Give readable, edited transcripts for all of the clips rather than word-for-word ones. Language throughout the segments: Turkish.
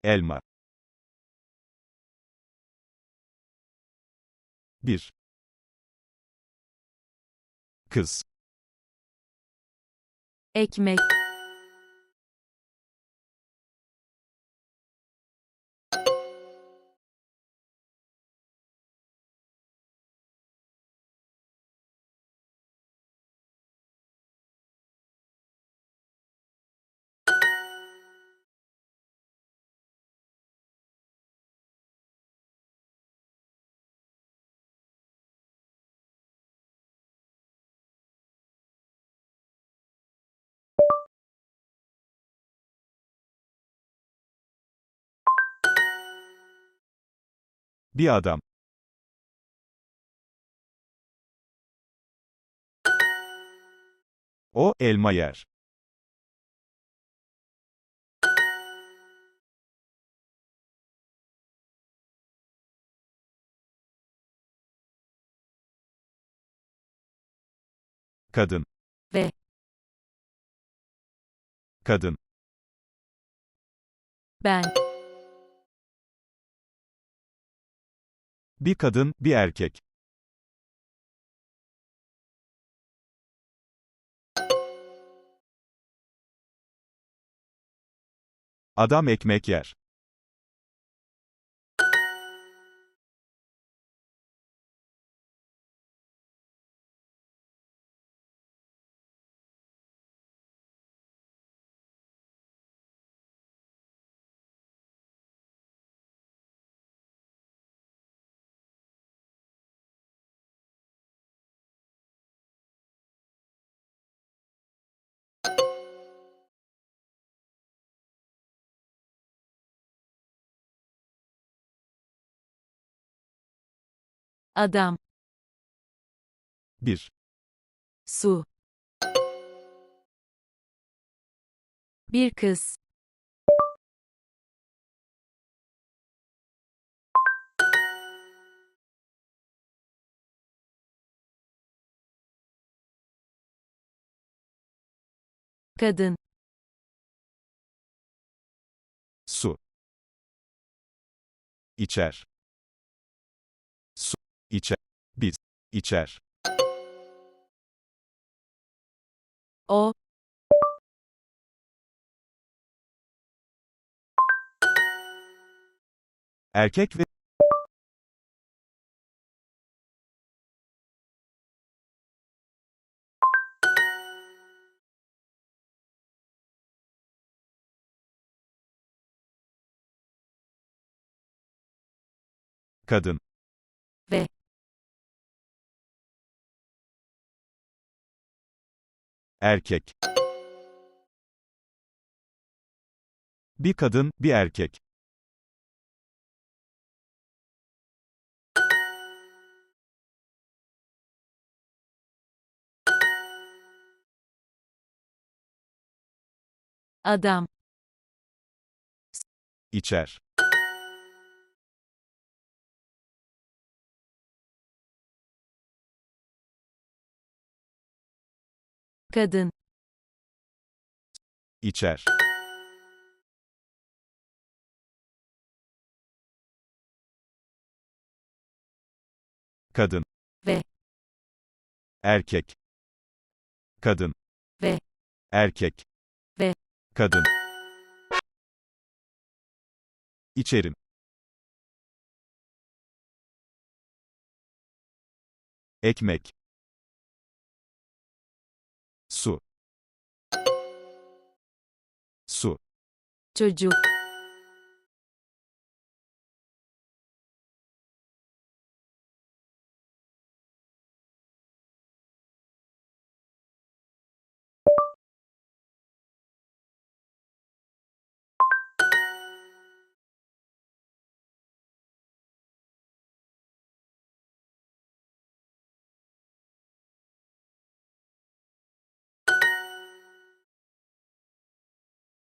Elma. Bir kız. Ekmek. Bir adam. O, elma yer. Kadın. Ve. Kadın. Ben. Bir kadın, bir erkek. Adam ekmek yer. Adam. Bir Su. Bir kız. Kadın. su. İçer. Su. İçer. Biz. İçer. O. Erkek ve kadın. Ve. Erkek. Bir kadın, bir erkek. Adam. İçer. Kadın. İçer. Kadın. Ve. Erkek. Kadın. Ve. Erkek. Ve. Kadın. İçerim. Ekmek. Su. Su. Çocuk.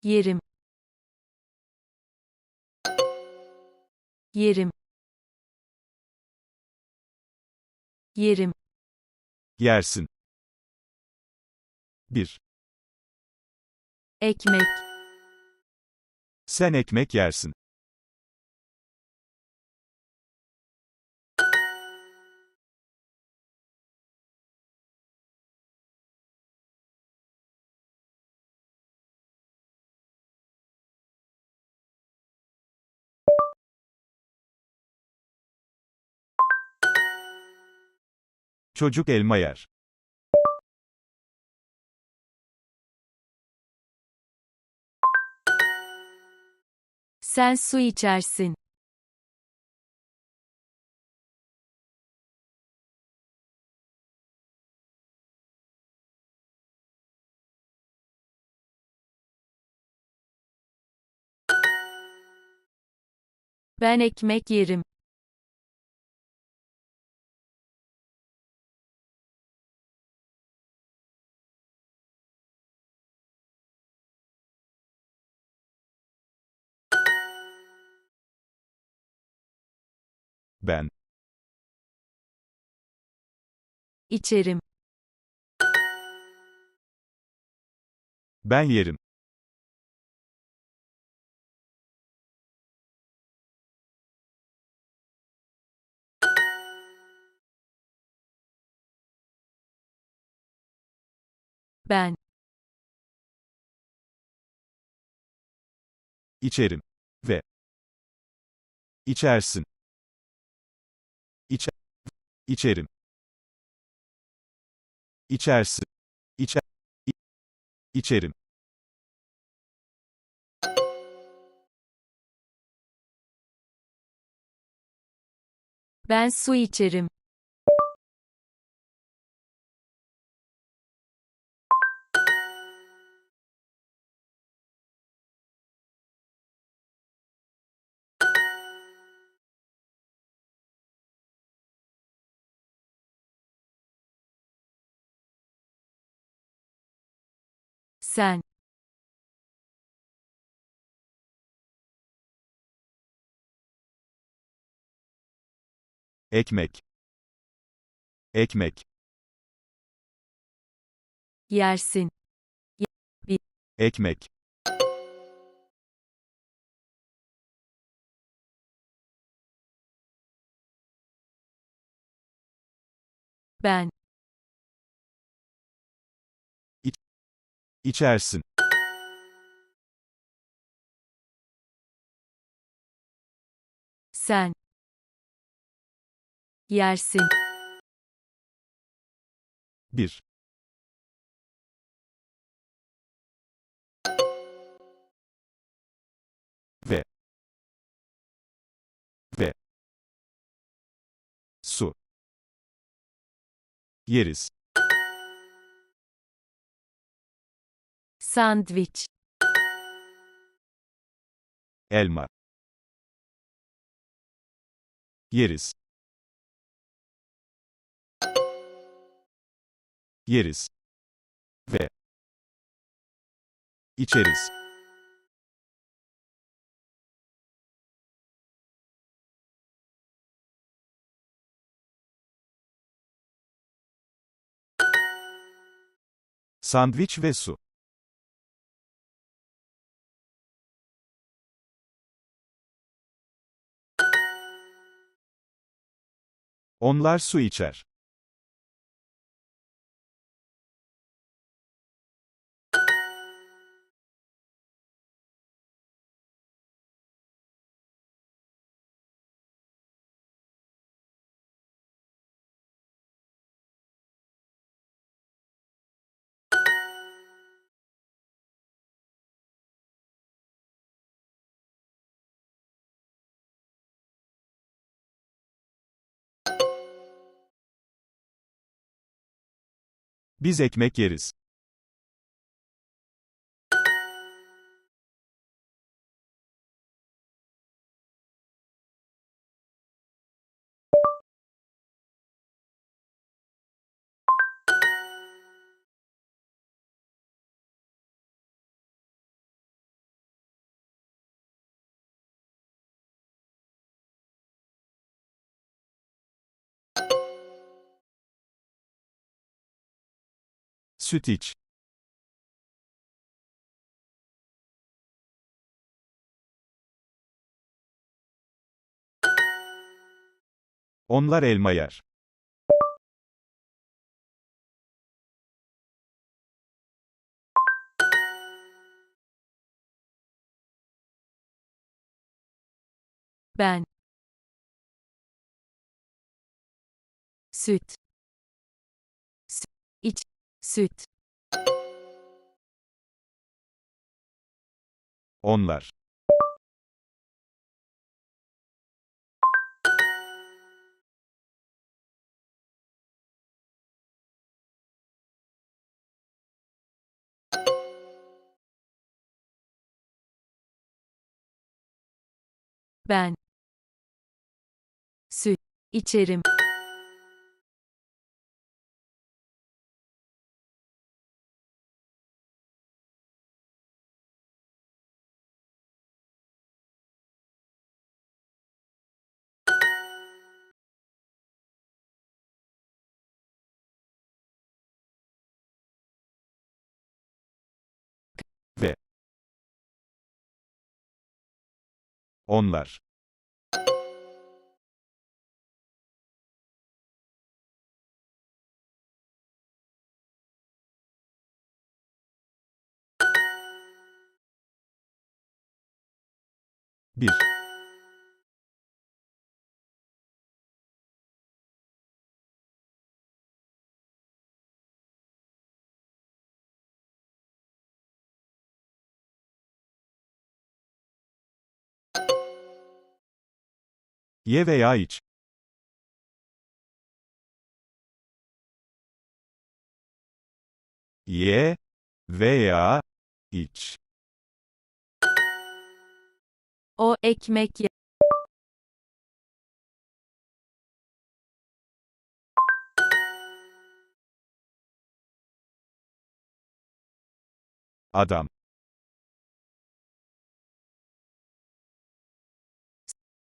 Yerim. Yerim. Yerim. Yersin. Bir Ekmek. Sen ekmek yersin. Çocuk elma yer. Sen su içersin. Ben ekmek yerim. Ben. İçerim. Ben yerim. Ben. İçerim. Ve. İçersin. İçe. İçerim. İçersin. İçe. İ- İçerim. Ben su içerim. Sen. Ekmek. Ekmek. Yersin. Bir. Ekmek. Ben. İç. İçersin. Sen. Yersin. Bir. Ve. Ve. Su. Yeriz. Sandviç. Elma. Yeriz. Yeriz. Ve. İçeriz. Sandviç ve su. Onlar su içer. Biz ekmek yeriz. Süt iç. Onlar elma yer. Ben. Süt. İç. Süt. Onlar. Ben. Süt. İçerim. Ve. Onlar. Bir. Ye veya iç. Ye veya iç. O ekmek yer. Adam.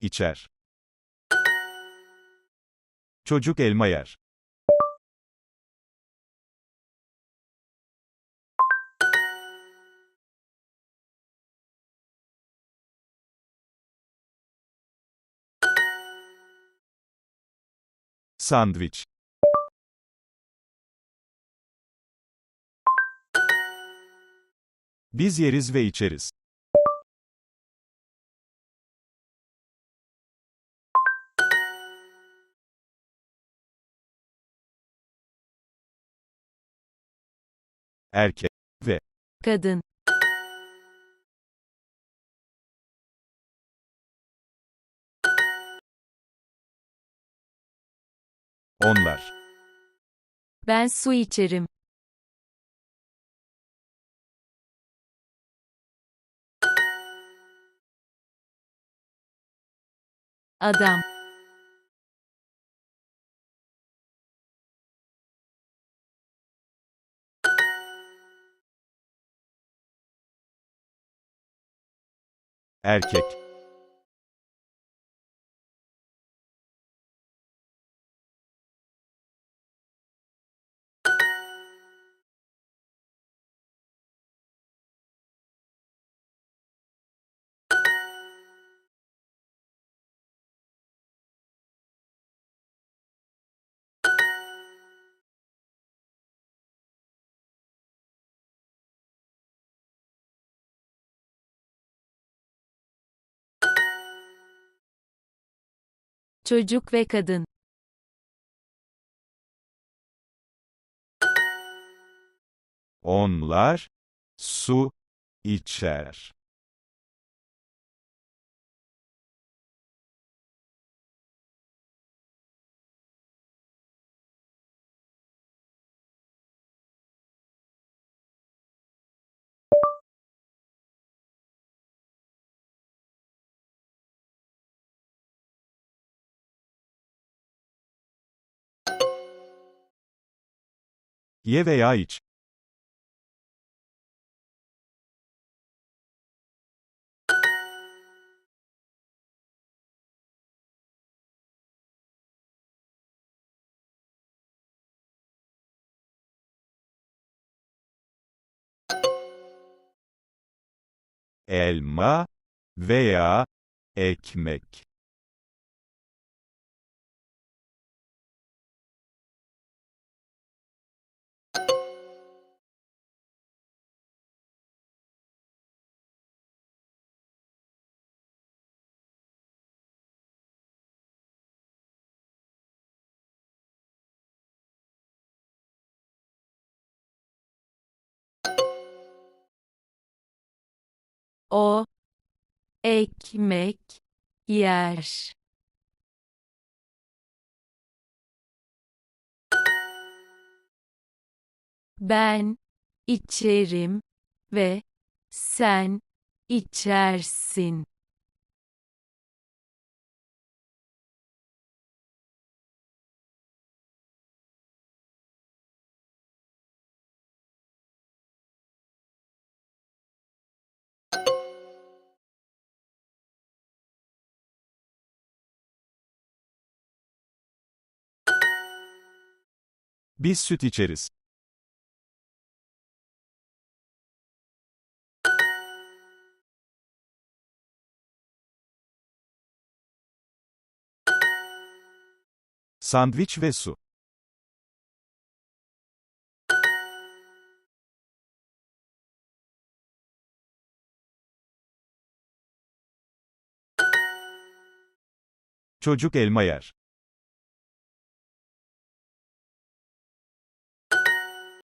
İçer. Çocuk elma yer. Sandviç. Biz yeriz ve içeriz. Erkek. Ve. Kadın. Onlar. Ben su içerim. Adam. Erkek. Çocuk ve kadın. Onlar su içer. Ye veya iç. Elma veya ekmek. O ekmek yer. Ben içerim ve sen içersin. Biz süt içeriz. Sandviç ve su. Çocuk elma yer.